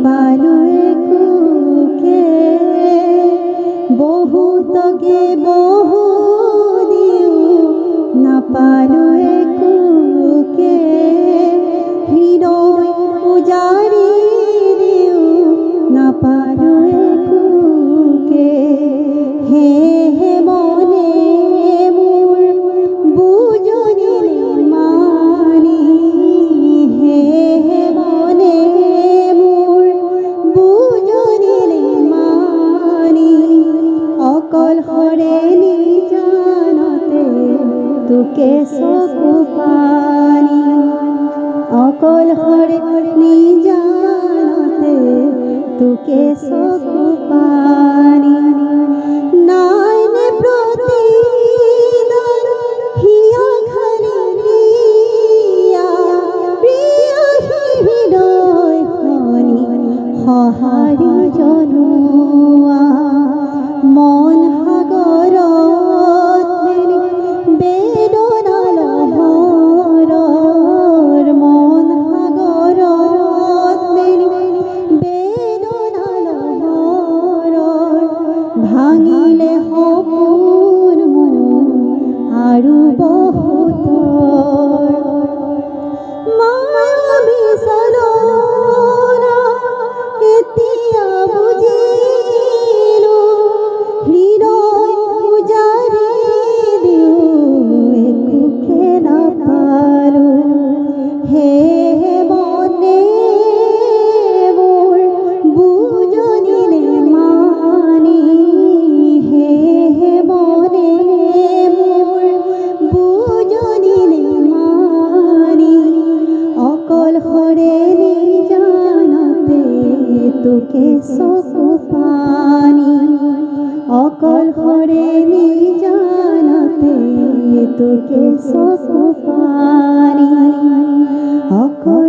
পালো একোকে বহুতকে বহু দিও নাপালো একোকে হৃদয় উজাৰি দিও নাপালো একোকে হে হে মনে মোৰ বুজনিলে মানি হে হে মনে মোৰ বুজনিলে মানি অকল হৰে নিজানতে তোকে চকু পানী অকল হৰে নিজানতে তোকে চকু পানী নাই নে প্ৰতিদান হিয়া খালি হিয়া প্ৰিয় হৃদয় খনি সঁহাৰি জনোৱা মন সাগৰত বেদনা লহৰৰ মন সাগৰত বেদনা লহৰৰ ভাঙিলে সপোন মোৰ আৰু বহুতৰ মায়াবী চালনা এতিয়া বুজিলো হৃদয় উজাৰি দিও একোকে নাপালো হে হে মনে মোৰ বুজনিলে মানি হে হে মনে মোৰ বুজনিলে মানি অকল হৰে নিজানতে তোকে চকু পানী অকল হৰে নিজানতে তোকে চকু পানী অকল